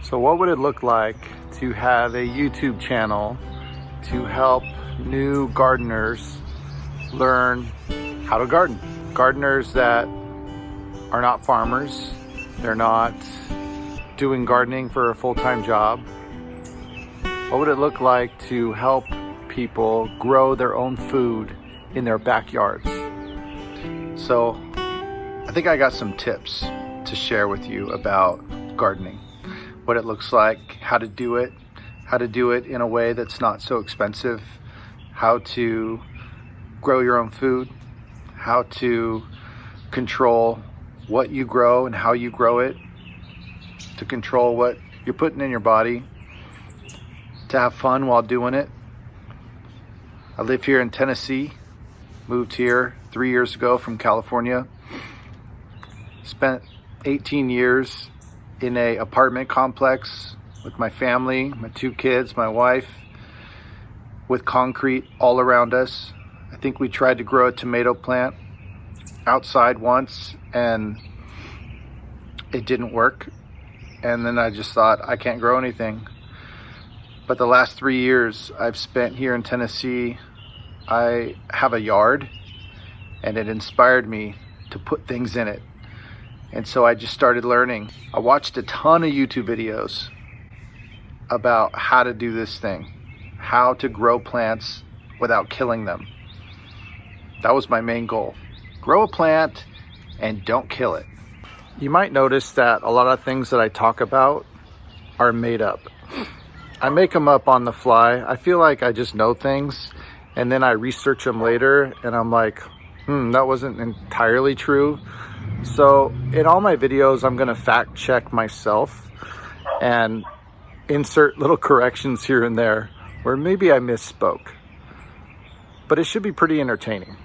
So what would it look like to have a YouTube channel to help new gardeners learn how to garden? Gardeners that are not farmers, they're not doing gardening for a full-time job. What would it look like to help people grow their own food in their backyards? So I think I got some tips to share with you about gardening. What it looks like, how to do it in a way that's not so expensive, how to grow your own food, how to control what you grow and how you grow it, to control what you're putting in your body, to have fun while doing it. I live here in Tennessee, moved here 3 years ago from California, spent 18 years in a apartment complex with my family, my 2 kids, my wife, with concrete all around us. I think we tried to grow a tomato plant outside once and it didn't work. And then I just thought, I can't grow anything. But the last 3 years I've spent here in Tennessee, I have a yard and it inspired me to put things in it. And so I just started learning. I watched a ton of YouTube videos about how to do this thing, how to grow plants without killing them. That was my main goal. Grow a plant and don't kill it. You might notice that a lot of things that I talk about are made up. I make them up on the fly. I feel like I just know things and then I research them later and I'm like, that wasn't entirely true. So in all my videos, I'm gonna fact check myself and insert little corrections here and there where maybe I misspoke. But it should be pretty entertaining.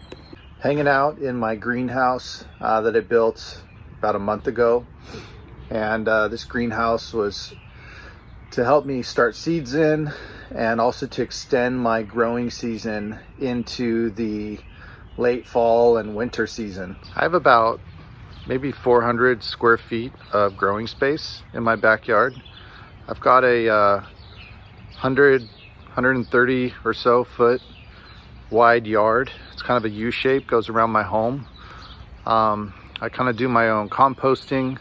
Hanging out in my greenhouse that I built about a month ago. And this greenhouse was to help me start seeds in and also to extend my growing season into the late fall and winter season. I have about maybe 400 square feet of growing space in my backyard. I've got a 130 or so foot wide yard. It's kind of a U shape, goes around my home. I kind of do my own composting.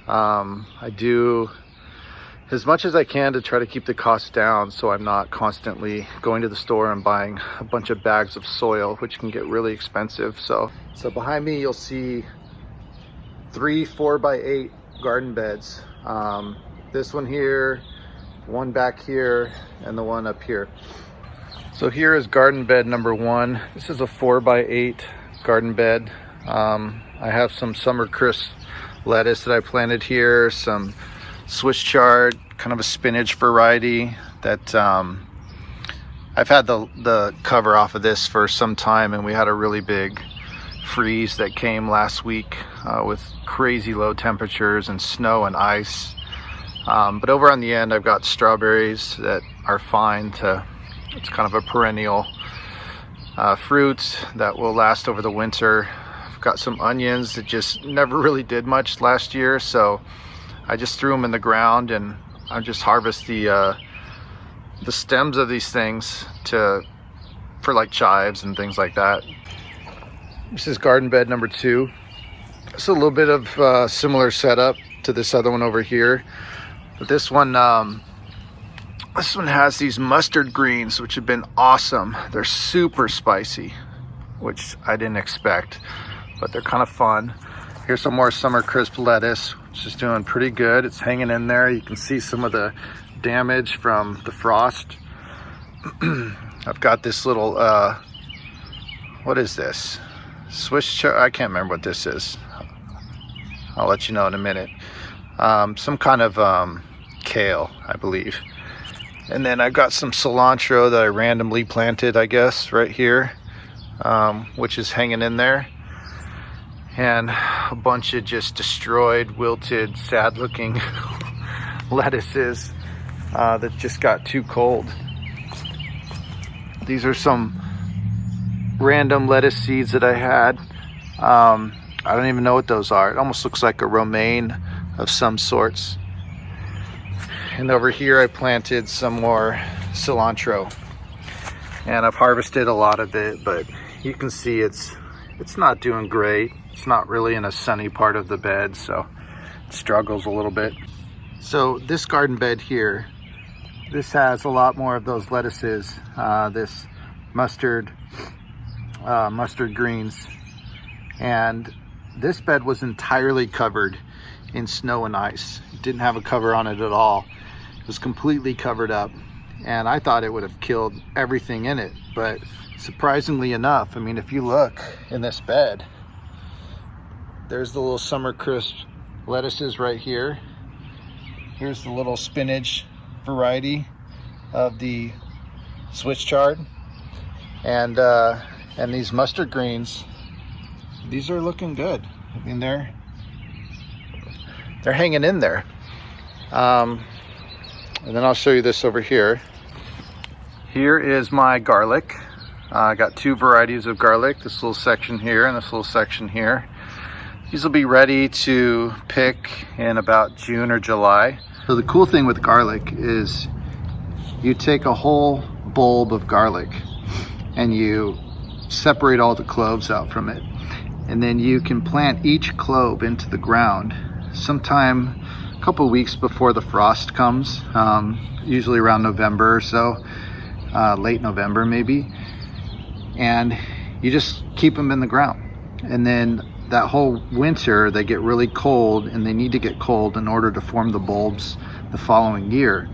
I do as much as I can to try to keep the costs down so I'm not constantly going to the store and buying a bunch of bags of soil, which can get really expensive. So behind me you'll see 3 4x8 garden beds. This one here, one back here, and the one up here. So here is garden bed number 1. This is a 4x8 garden bed. I have some summer crisp lettuce that I planted here, some Swiss chard, kind of a spinach variety that I've had the cover off of this for some time, and we had a really big freeze that came last week with crazy low temperatures and snow and ice. But over on the end I've got strawberries that are fine it's kind of a perennial fruit that will last over the winter. I've got some onions that just never really did much last year, so I just threw them in the ground and I just harvest the stems of these things for like chives and things like that. This is garden bed number 2. It's a little bit of similar setup to this other one over here, but this one has these mustard greens, which have been awesome. They're super spicy, which I didn't expect, but they're kind of fun. Here's some more summer crisp lettuce, which is doing pretty good. It's hanging in there. You can see some of the damage from the frost. I've got this little, what is this? Swiss chard, I can't remember what this is. I'll let you know in a minute. Some kind of kale, I believe. And then I've got some cilantro that I randomly planted, I guess, right here, which is hanging in there. And a bunch of just destroyed, wilted, sad-looking lettuces that just got too cold. These are some random lettuce seeds that I had. I don't even know what those are. It almost looks like a romaine of some sorts. And over here I planted some more cilantro, and I've harvested a lot of it, but you can see it's not doing great. It's not really in a sunny part of the bed, so it struggles a little bit. So this garden bed here, this has a lot more of those lettuces, this mustard greens, and this bed was entirely covered in snow and ice. It didn't have a cover on it at all. It was completely covered up, and I thought it would have killed everything in it, but surprisingly enough, I mean, if you look in this bed, there's the little summer crisp lettuces right here. Here's the little spinach variety of the Swiss chard, and these mustard greens, these are looking good. I mean, they're hanging in there. And then I'll show you this over here. Here is my garlic. I got two varieties of garlic, this little section here and this little section here. These will be ready to pick in about June or July. So the cool thing with garlic is you take a whole bulb of garlic and you separate all the cloves out from it. And then you can plant each clove into the ground sometime a couple weeks before the frost comes, usually around November or so, late November maybe. And you just keep them in the ground. And then that whole winter they get really cold, and they need to get cold in order to form the bulbs the following year.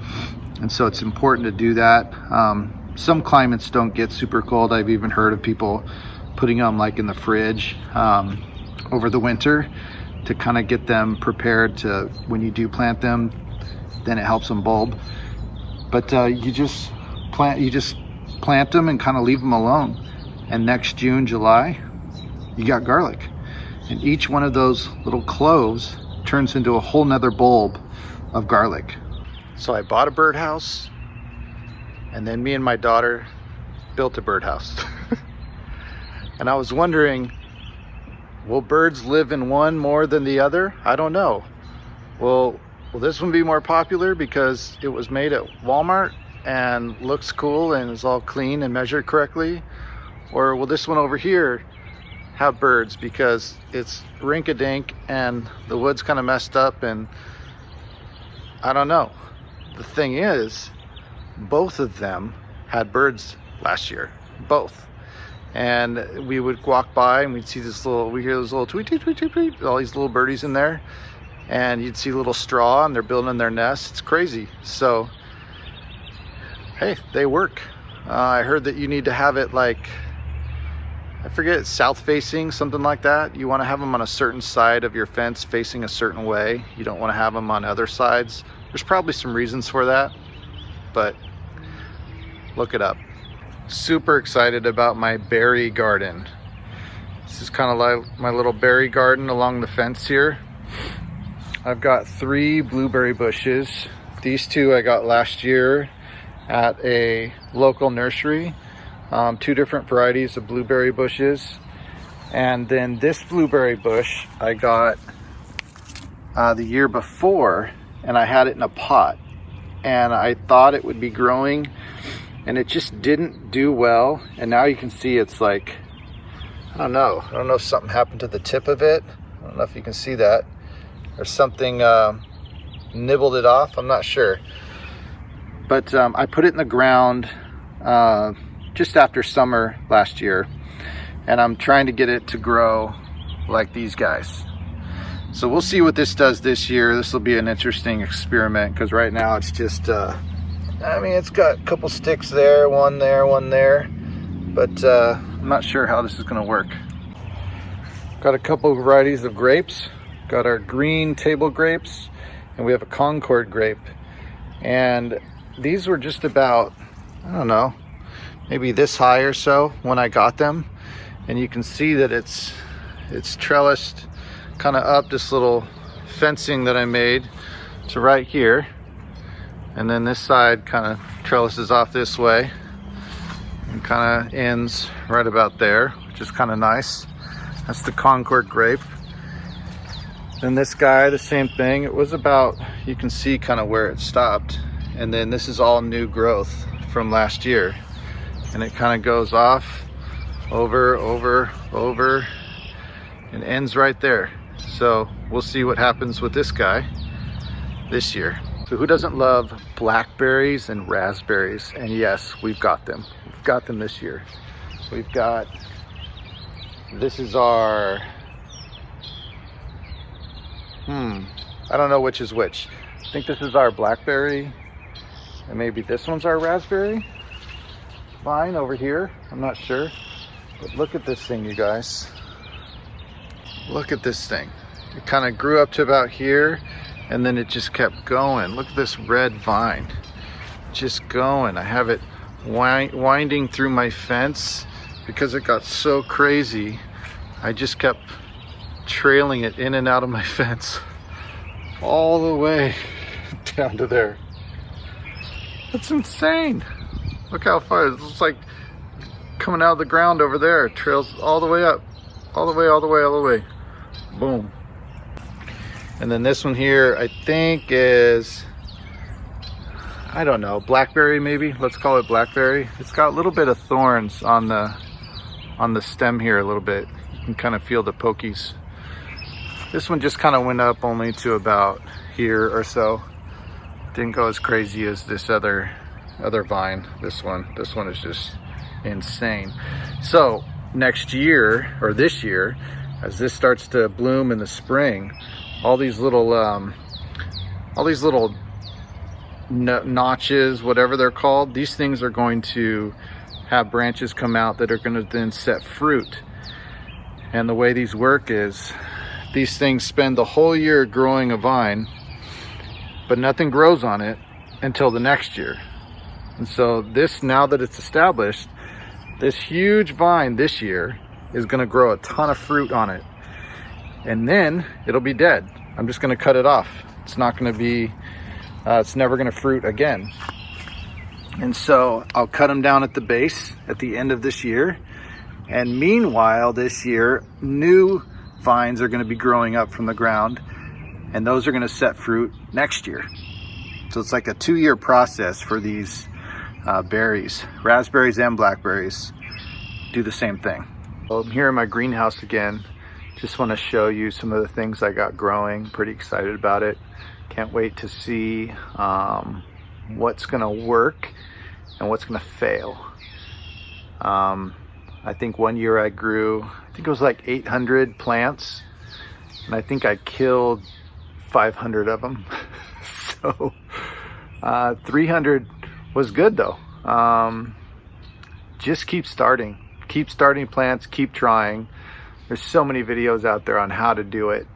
And so it's important to do that. Some climates don't get super cold. I've even heard of people putting them like in the fridge over the winter to kind of get them prepared to, when you do plant them, then it helps them bulb. But you just plant them and kind of leave them alone, and next June, July, you got garlic, and each one of those little cloves turns into a whole nother bulb of garlic. So I bought a birdhouse, and then me and my daughter built a birdhouse. And I was wondering, will birds live in one more than the other? I don't know. Will this one be more popular because it was made at Walmart and looks cool and is all clean and measured correctly? Or will this one over here have birds because it's rink-a-dink and the wood's kind of messed up? And I don't know. The thing is, both of them had birds last year, both. And we would walk by and we'd see we hear this little tweet, tweet, tweet, tweet, tweet, all these little birdies in there. And you'd see little straw and they're building their nest. It's crazy. So, hey, they work. I heard that you need to have it like, I forget, south facing, something like that. You want to have them on a certain side of your fence facing a certain way. You don't want to have them on other sides. There's probably some reasons for that, but look it up. Super excited about my berry garden. This is kind of like my little berry garden along the fence here. I've got 3 blueberry bushes. These 2 I got last year at a local nursery. 2 different varieties of blueberry bushes. And then this blueberry bush I got the year before, and I had it in a pot. And I thought it would be growing, and it just didn't do well. And now you can see it's like, I don't know if something happened to the tip of it. I don't know if you can see that, or something nibbled it off. I'm not sure. But I put it in the ground just after summer last year, and I'm trying to get it to grow like these guys. So we'll see what this does this year. This will be an interesting experiment, because right now it's just I mean, it's got a couple sticks there, one there, but I'm not sure how this is going to work. Got a couple of varieties of grapes. Got our green table grapes, and we have a Concord grape. And these were just about, I don't know, maybe this high or so when I got them. And you can see that it's trellised kind of up this little fencing that I made to right here. And then this side kind of trellises off this way and kind of ends right about there, which is kind of nice. That's the Concord grape. Then this guy, the same thing. It was about, you can see kind of where it stopped. And then this is all new growth from last year. And it kind of goes off over, and ends right there. So we'll see what happens with this guy this year. So who doesn't love blackberries and raspberries? And yes, we've got them. We've got them this year. We've got, this is our, I don't know which is which. I think this is our blackberry, and maybe this one's our raspberry vine over here. I'm not sure. But look at this thing, you guys. Look at this thing. It kind of grew up to about here, and then it just kept going. Look at this red vine. Just going. I have it winding through my fence because it got so crazy. I just kept trailing it in and out of my fence all the way down to there. That's insane. Look how far. It's like coming out of the ground over there. It trails all the way up, all the way. Boom. And then this one here, I think is, I don't know, blackberry maybe. Let's call it blackberry. It's got a little bit of thorns on the stem here a little bit. You can kind of feel the pokies. This one just kind of went up only to about here or so. Didn't go as crazy as this other vine. This one is just insane. So next year, or this year, as this starts to bloom in the spring, all these little notches, whatever they're called, these things are going to have branches come out that are going to then set fruit. And the way these work is, these things spend the whole year growing a vine, but nothing grows on it until the next year. And so this, now that it's established, this huge vine this year is going to grow a ton of fruit on it. And then it'll be dead. I'm just going to cut it off. It's not going to be, it's never going to fruit again. And so I'll cut them down at the base at the end of this year. And meanwhile, this year, new vines are going to be growing up from the ground, and those are going to set fruit next year. So it's like a 2-year process for these berries. Raspberries and blackberries do the same thing. Well, I'm here in my greenhouse again. Just want to show you some of the things I got growing. Pretty excited about it. Can't wait to see what's going to work and what's going to fail. I think one year I grew, I think it was like 800 plants, and I think I killed 500 of them. So 300 was good though. Just keep starting plants, keep trying. There's so many videos out there on how to do it,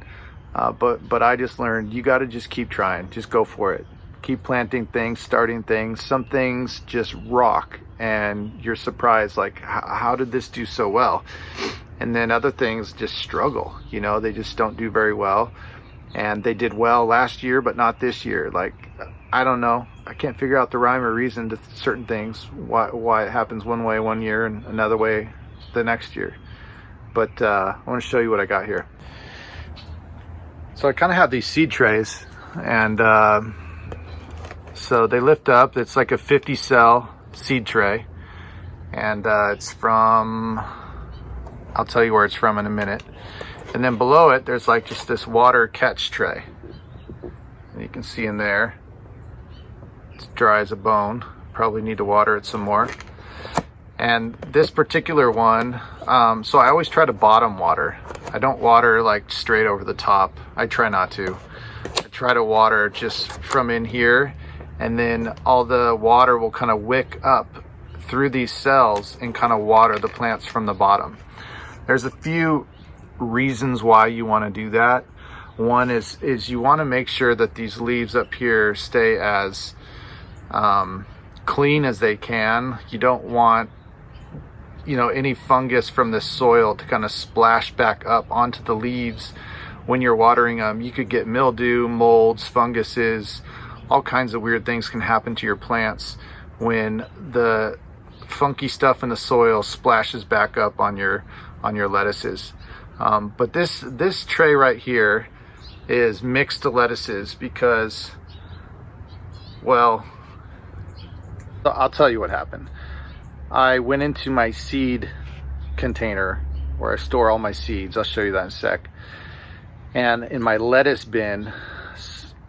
but I just learned you got to just keep trying. Just go for it. Keep planting things, starting things. Some things just rock and you're surprised, like, how did this do so well? And then other things just struggle, you know, they just don't do very well. And they did well last year, but not this year. Like, I don't know. I can't figure out the rhyme or reason to certain things, why it happens one way one year and another way the next year. But I want to show you what I got here. So I kind of have these seed trays, and so they lift up. It's like a 50 cell seed tray, and it's from, I'll tell you where it's from in a minute. And then below it, there's like just this water catch tray. And you can see in there, it's dry as a bone. Probably need to water it some more. And this particular one, so I always try to bottom water. I don't water like straight over the top. I try not to. I try to water just from in here, and then all the water will kind of wick up through these cells and kind of water the plants from the bottom. There's a few reasons why you want to do that. One is you want to make sure that these leaves up here stay as clean as they can. You don't want, you know, any fungus from the soil to kind of splash back up onto the leaves when you're watering them. You could get mildew, molds, funguses, all kinds of weird things can happen to your plants when the funky stuff in the soil splashes back up on your lettuces. But this tray right here, is mixed lettuces because, well, I'll tell you what happened. I went into my seed container where I store all my seeds. I'll show you that in a sec. And in my lettuce bin,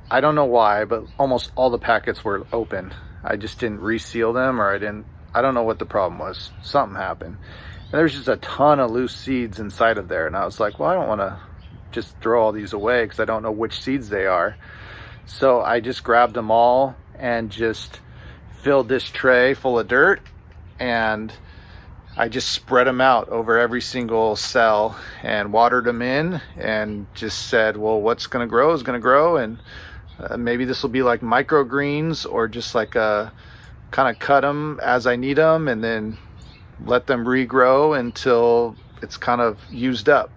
I don't know why, but almost all the packets were open. I just didn't reseal them, or I don't know what the problem was. Something happened. And there's just a ton of loose seeds inside of there. And I was like, well, I don't want to just throw all these away because I don't know which seeds they are. So I just grabbed them all and just filled this tray full of dirt, and I just spread them out over every single cell and watered them in, and just said, well, what's going to grow is going to grow. And maybe this will be like microgreens, or just like kind of cut them as I need them and then let them regrow until it's kind of used up.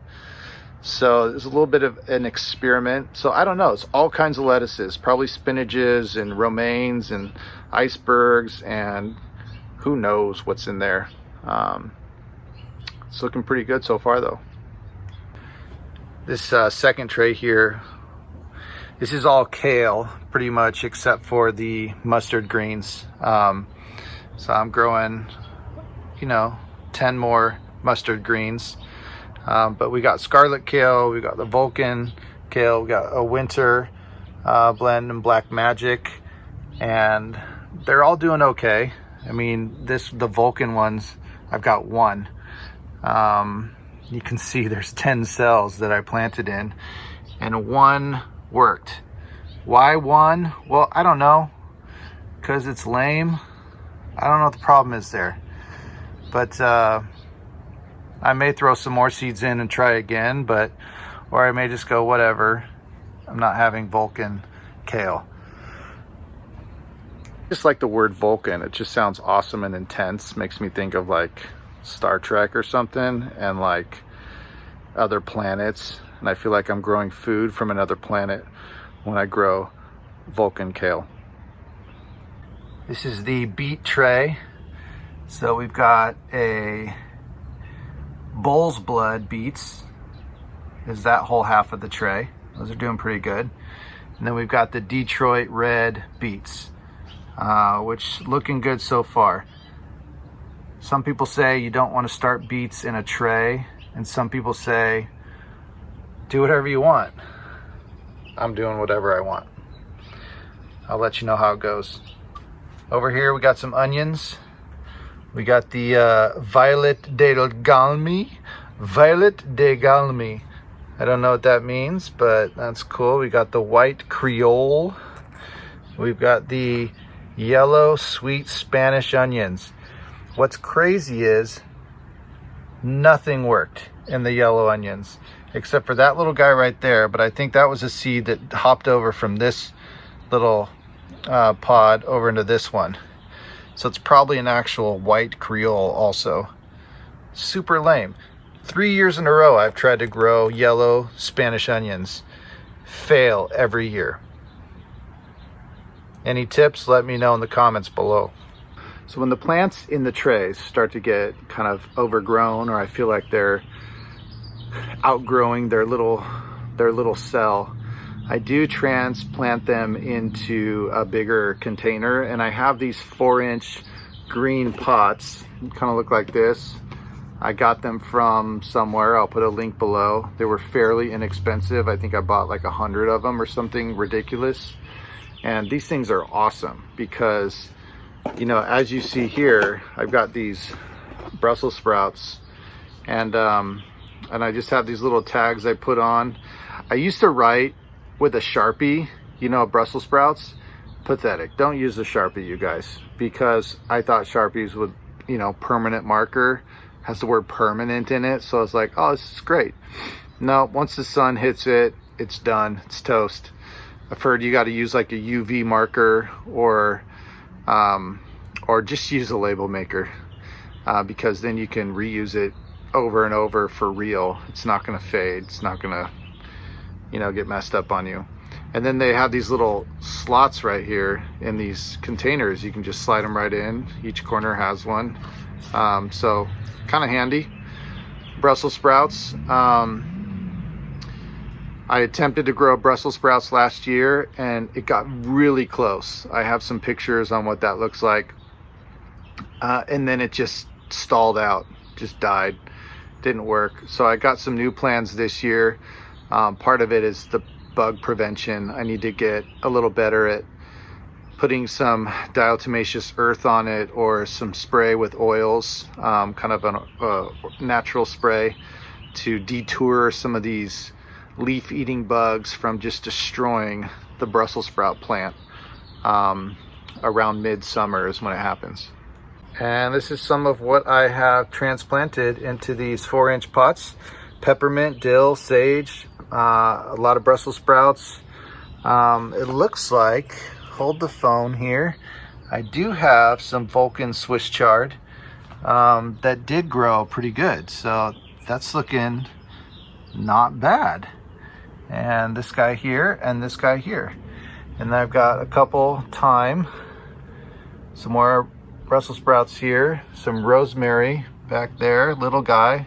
So it's a little bit of an experiment. So I don't know, it's all kinds of lettuces, probably spinaches and romaines and icebergs, and who knows what's in there. It's looking pretty good so far though. This second tray here, this is all kale pretty much except for the mustard greens. So I'm growing, 10 more mustard greens. But we got scarlet kale, we got the Vulcan kale, we got a winter blend and black magic, and they're all doing okay. I mean, the Vulcan ones, I've got one. You can see there's 10 cells that I planted in, and one worked. Why one? Well, I don't know, because it's lame. I don't know what the problem is there, but I may throw some more seeds in and try again, or I may just go, whatever, I'm not having Vulcan kale. Just like the word Vulcan, it just sounds awesome and intense. Makes me think of like Star Trek or something, and like other planets. And I feel like I'm growing food from another planet when I grow Vulcan kale. This is the beet tray. So we've got a bull's blood beets, is that whole half of the tray. Those are doing pretty good. And then we've got the Detroit red beets, which looking good so far. Some people say you don't want to start beets in a tray, and some people say do whatever you want. I'm doing whatever I want. I'll let you know how it goes. Over here we got some onions. We got the Violet de Galmi. Violet de Galmi. I don't know what that means, but that's cool. We got the white Creole. We've got the yellow sweet Spanish onions. What's crazy is nothing worked in the yellow onions, except for that little guy right there. But I think that was a seed that hopped over from this little pod over into this one. So it's probably an actual white Creole also. Super lame. 3 years in a row I've tried to grow yellow Spanish onions. Fail every year. Any tips? Let me know in the comments below. So when the plants in the trays start to get kind of overgrown, or I feel like they're outgrowing their little cell, I do transplant them into a bigger container, and I have these 4-inch green pots, kind of look like this. I got them from somewhere. I'll put a link below. They were fairly inexpensive. I think I bought like 100 of them or something ridiculous. And these things are awesome because, as you see here, I've got these Brussels sprouts, and I just have these little tags I put on. I used to write with a Sharpie, Brussels sprouts. Pathetic. Don't use a Sharpie, you guys, because I thought Sharpies would, permanent marker has the word permanent in it. So I was like, oh, this is great. No, once the sun hits it, it's done. It's toast. I've heard you got to use like a UV marker, or just use a label maker, because then you can reuse it over and over for real. It's not going to fade. It's not going to get messed up on you. And then they have these little slots right here in these containers. You can just slide them right in. Each corner has one. So kind of handy. Brussels sprouts. I attempted to grow Brussels sprouts last year and it got really close. I have some pictures on what that looks like. And then it just stalled out, just died, didn't work. So I got some new plans this year. Part of it is the bug prevention. I need to get a little better at putting some diatomaceous earth on it or some spray with oils, kind of a natural spray to detour some of these leaf-eating bugs from just destroying the Brussels sprout plant. Around midsummer is when it happens. And this is some of what I have transplanted into these 4-inch pots. Peppermint, dill, sage, a lot of Brussels sprouts. It looks like, hold the phone here, I do have some Vulcan Swiss chard that did grow pretty good. So that's looking not bad. And this guy here and this guy here. And I've got a couple thyme, some more Brussels sprouts here, some rosemary back there, little guy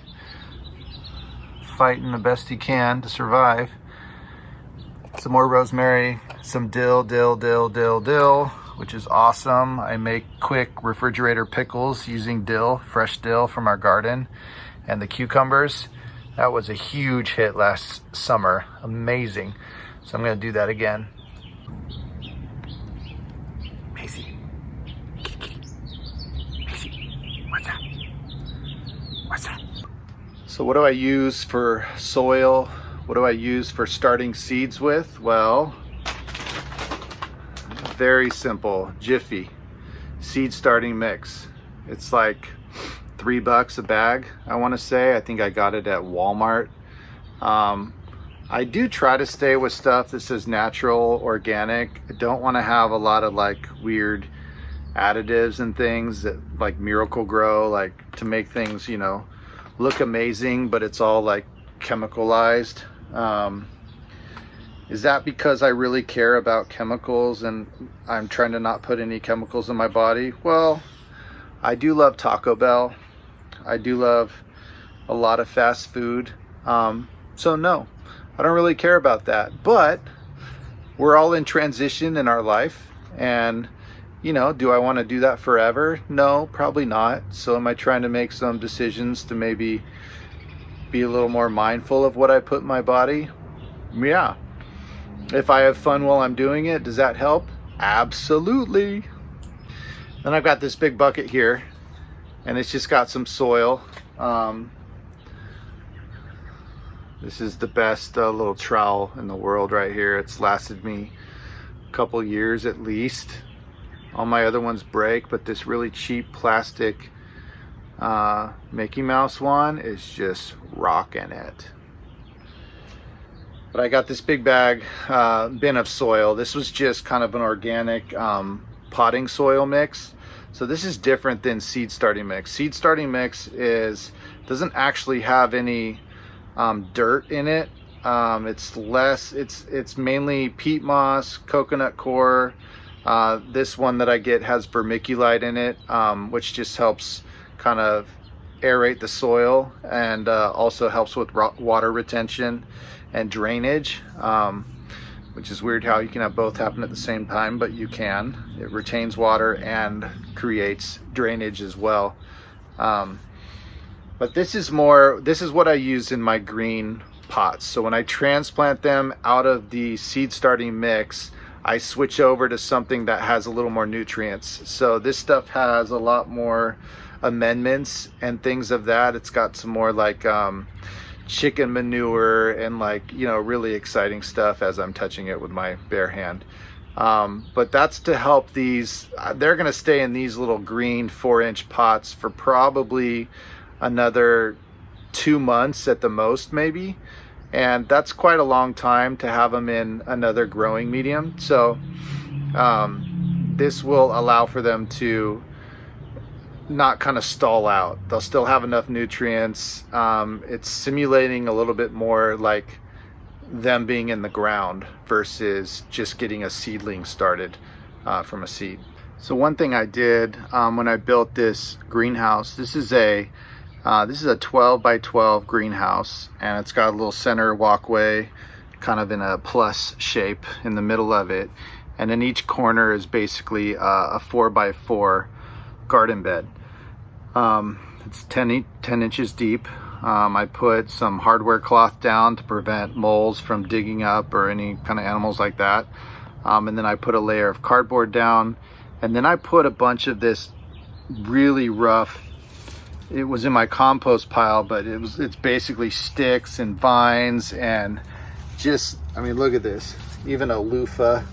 fighting the best he can to survive. Some more rosemary, some dill, which is awesome. I make quick refrigerator pickles using dill, fresh dill from our garden, and the cucumbers. That was a huge hit last summer, amazing. So I'm gonna do that again. Macy, what's up? What's up? So what do I use for soil? What do I use for starting seeds with? Well, very simple, Jiffy seed starting mix. It's like $3 a bag, I want to say. I think I got it at Walmart. I do try to stay with stuff that says natural, organic. I don't want to have a lot of like weird additives and things that like Miracle Grow, like to make things, you know, look amazing, but it's all like chemicalized. Is that because I really care about chemicals and I'm trying to not put any chemicals in my body? Well, I do love Taco Bell. I do love a lot of fast food. So no, I don't really care about that. But we're all in transition in our life. And, you know, do I want to do that forever? No, probably not. So am I trying to make some decisions to maybe be a little more mindful of what I put in my body? Yeah. If I have fun while I'm doing it, does that help? Absolutely. Then I've got this big bucket here, and it's just got some soil. This is the best little trowel in the world right here. It's lasted me a couple years at least. All my other ones break, but this really cheap plastic Mickey Mouse one is just rocking it. But I got this big bag, bin of soil. This was just kind of an organic potting soil mix. So this is different than seed starting mix. Seed starting mix doesn't actually have any dirt in it. It's mainly peat moss, coconut coir. This one that I get has vermiculite in it, which just helps kind of aerate the soil and also helps with water retention and drainage, which is weird how you can have both happen at the same time, but you can. It retains water and creates drainage as well. But this is what I use in my green pots. So when I transplant them out of the seed starting mix, I switch over to something that has a little more nutrients. So this stuff has a lot more amendments and things of that. It's got some more like chicken manure and like, you know, really exciting stuff as I'm touching it with my bare hand. But that's to help these. They're going to stay in these little green 4-inch pots for probably another 2 months at the most, maybe. And that's quite a long time to have them in another growing medium. So this will allow for them to not kind of stall out. They'll still have enough nutrients. It's simulating a little bit more like them being in the ground versus just getting a seedling started from a seed. So one thing I did when I built this greenhouse, this is a 12 by 12 greenhouse, and it's got a little center walkway kind of in a plus shape in the middle of it. And in each corner is basically a 4x4 garden bed. It's 10 inches deep. I put some hardware cloth down to prevent moles from digging up or any kind of animals like that. And then I put a layer of cardboard down. And then I put a bunch of this really rough, it was in my compost pile, but it's basically sticks and vines and just, I mean, look at this. Even a loofah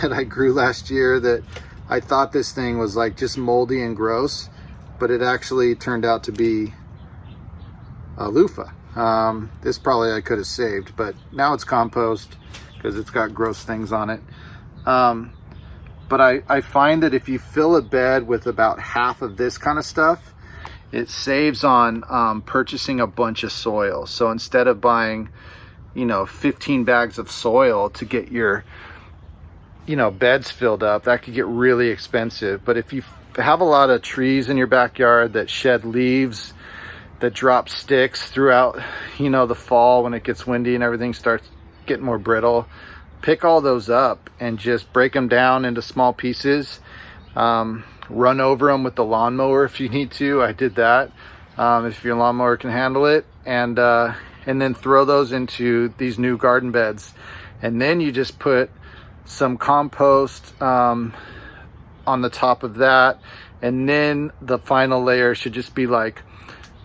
that I grew last year that I thought this thing was like just moldy and gross, but it actually turned out to be a loofah. This probably I could have saved, but now it's compost because it's got gross things on it. But I find that if you fill a bed with about half of this kind of stuff, it saves on purchasing a bunch of soil. So instead of buying, 15 bags of soil to get your beds filled up, that could get really expensive. But if you have a lot of trees in your backyard that shed leaves, that drop sticks throughout, the fall when it gets windy and everything starts getting more brittle, pick all those up and just break them down into small pieces. Run over them with the lawnmower if you need to. I did that, if your lawnmower can handle it. And then throw those into these new garden beds. And then you just put some compost on the top of that, and then the final layer should just be like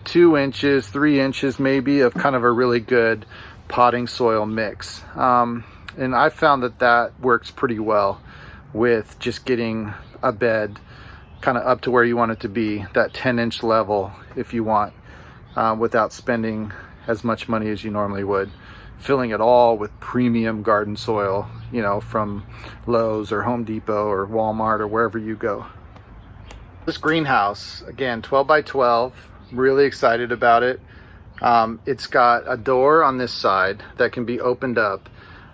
2 inches, 3 inches maybe of kind of a really good potting soil mix. And I found that works pretty well with just getting a bed kind of up to where you want it to be, that 10-inch level if you want, without spending as much money as you normally would, filling it all with premium garden soil, from Lowe's or Home Depot or Walmart or wherever you go. This greenhouse, again, 12 by 12, really excited about it. It's got a door on this side that can be opened up.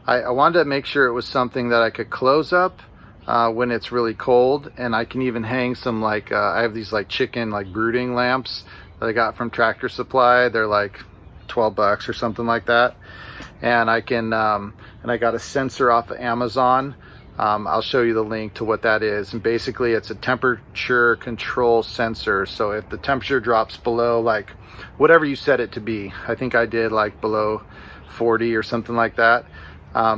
I wanted to make sure it was something that I could close up when it's really cold, and I can even hang some I have these chicken brooding lamps that I got from Tractor Supply. They're like $12 or something like that. And I can and I got a sensor off of Amazon. I'll show you the link to what that is. And basically it's a temperature control sensor. So if the temperature drops below whatever you set it to be, I think I did below 40 or something like that,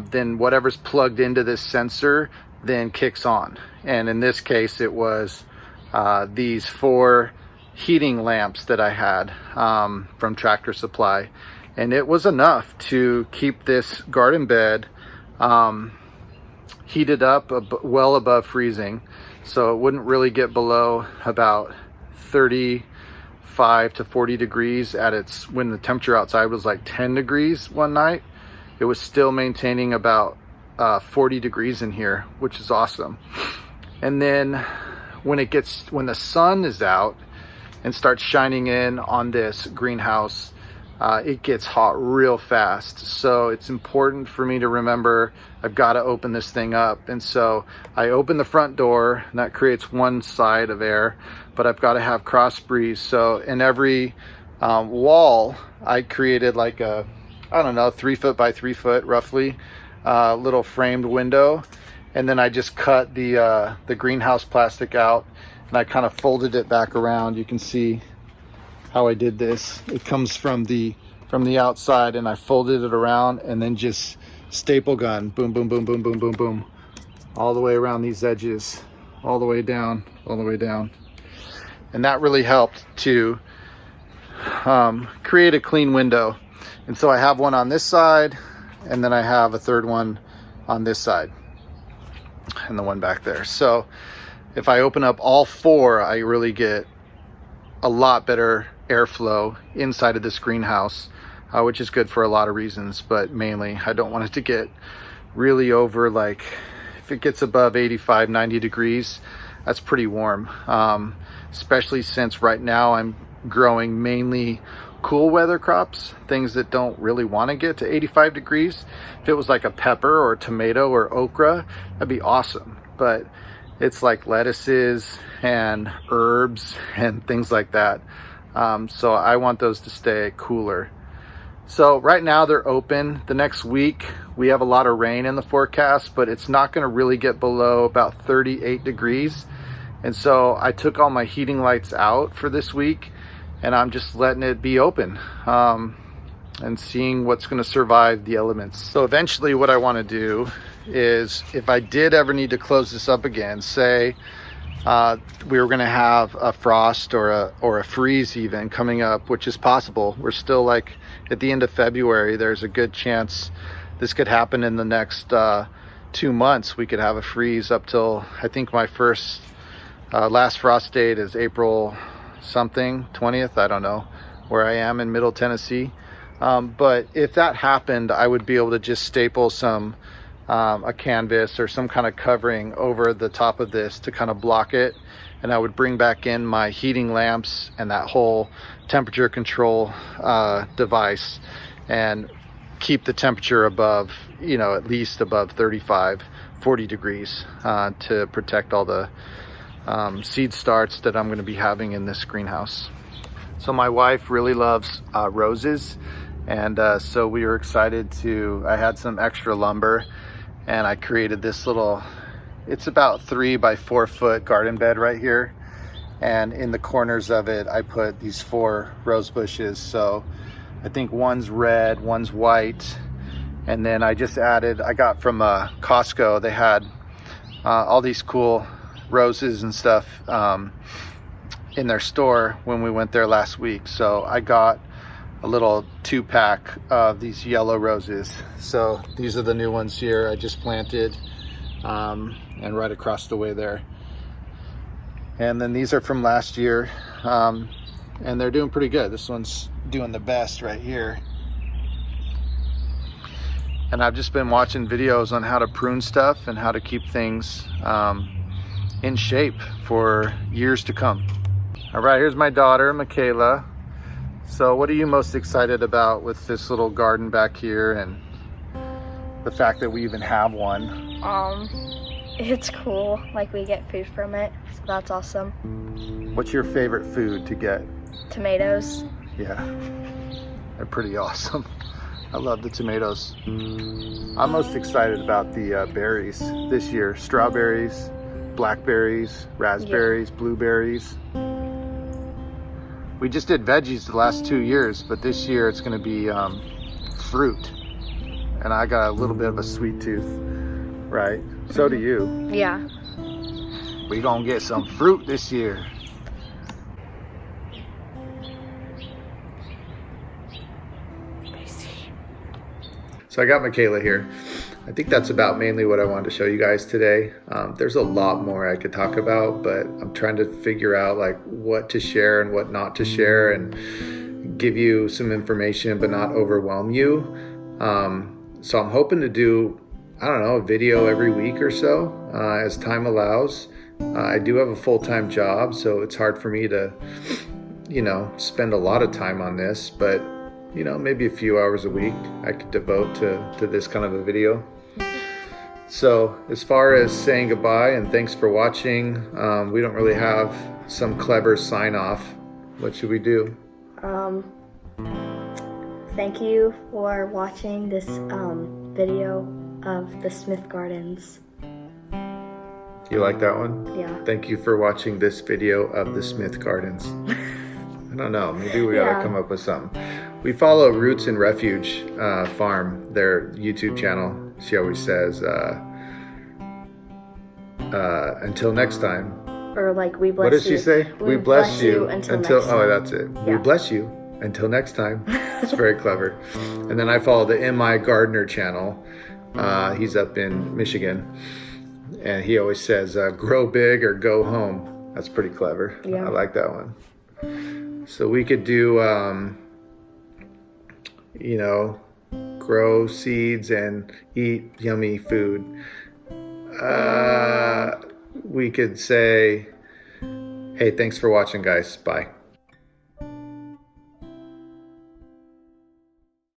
then whatever's plugged into this sensor then kicks on. And in this case it was these 4 heating lamps that I had from Tractor Supply, and it was enough to keep this garden bed heated up well above freezing, so it wouldn't really get below about 35 to 40 degrees when the temperature outside was 10 degrees one night. It was still maintaining about 40 degrees in here, which is awesome. And then when the sun is out and starts shining in on this greenhouse, it gets hot real fast. So it's important for me to remember I've got to open this thing up. And so I open the front door, and that creates one side of air, but I've got to have cross breeze. So in every wall, I created a, 3 foot by 3 foot roughly, little framed window. And then I just cut the greenhouse plastic out, and I kind of folded it back around. You can see how I did this. It comes from the outside, and I folded it around and then just staple gun, boom, boom, boom, boom, boom, boom, boom, all the way around these edges, all the way down, all the way down. And that really helped to create a clean window. And so I have one on this side, and then I have a third one on this side, and the one back there. So if I open up all 4, I really get a lot better airflow inside of this greenhouse, which is good for a lot of reasons, but mainly I don't want it to get really over, if it gets above 85, 90 degrees, that's pretty warm, especially since right now I'm growing mainly cool weather crops, things that don't really want to get to 85 degrees. If it was a pepper or a tomato or okra, that'd be awesome. But it's lettuces and herbs and things like that. So I want those to stay cooler. So right now they're open. The next week we have a lot of rain in the forecast, but it's not going to really get below about 38 degrees. And so I took all my heating lights out for this week, and I'm just letting it be open and seeing what's going to survive the elements. So eventually what I want to do is, if I did ever need to close this up again, say we were going to have a frost or a freeze even coming up, which is possible. We're still like at the end of February. There's a good chance this could happen in the next 2 months. We could have a freeze up till, I think my first last frost date is April something, 20th, I don't know where I am in Middle Tennessee. But if that happened, I would be able to just staple some a canvas or some kind of covering over the top of this to kind of block it, and I would bring back in my heating lamps and that whole temperature control device and keep the temperature above, you know, at least above 35-40 degrees to protect all the seed starts that I'm going to be having in this greenhouse. So my wife really loves roses, and so we were excited to, I had some extra lumber, and I created this little, it's about 3 by 4 foot garden bed right here. And in the corners of it, I put these 4 rose bushes. So I think one's red, one's white. And then I just added, I got from Costco, they had all these cool roses and stuff in their store when we went there last week. So I got a little 2-pack of these yellow roses. So these are the new ones here I just planted, and right across the way there. And then these are from last year, and they're doing pretty good. This one's doing the best right here. And I've just been watching videos on how to prune stuff and how to keep things in shape for years to come. All right, here's my daughter, Michaela. So what are you most excited about with this little garden back here and the fact that we even have one? It's cool, like we get food from it, so that's awesome. What's your favorite food to get? Tomatoes. Yeah, they're pretty awesome. I love the tomatoes. I'm most excited about the berries this year. Strawberries, blackberries, raspberries, blueberries. We just did veggies the last 2 years, but this year it's gonna be fruit. And I got a little bit of a sweet tooth, right? So do you. Yeah. We gonna get some fruit this year. So I got Michaela here. I think that's about mainly what I wanted to show you guys today. There's a lot more I could talk about, but I'm trying to figure out like what to share and what not to share, and give you some information but not overwhelm you. So I'm hoping to do, I don't know, a video every week or so as time allows. I do have a full-time job, so it's hard for me to, you know, spend a lot of time on this, but you know, maybe a few hours a week I could devote to this kind of a video. So as far as saying goodbye and thanks for watching, we don't really have some clever sign off. What should we do? Thank you for watching this video of the Smith Gardens. You like that one? Yeah. Thank you for watching this video of the Smith Gardens. I don't know, maybe we gotta come up with something. We follow Roots and Refuge Farm, their YouTube channel. She always says, until next time. Or like, we bless you. What does she say? We bless you until next time. Oh, that's it. Yeah. We bless you until next time. It's very clever. And then I follow the M.I. Gardner channel. He's up in Michigan. And he always says, grow big or go home. That's pretty clever. Yeah. I like that one. So we could do, you know, grow seeds and eat yummy food. We could say, hey, thanks for watching, guys. Bye.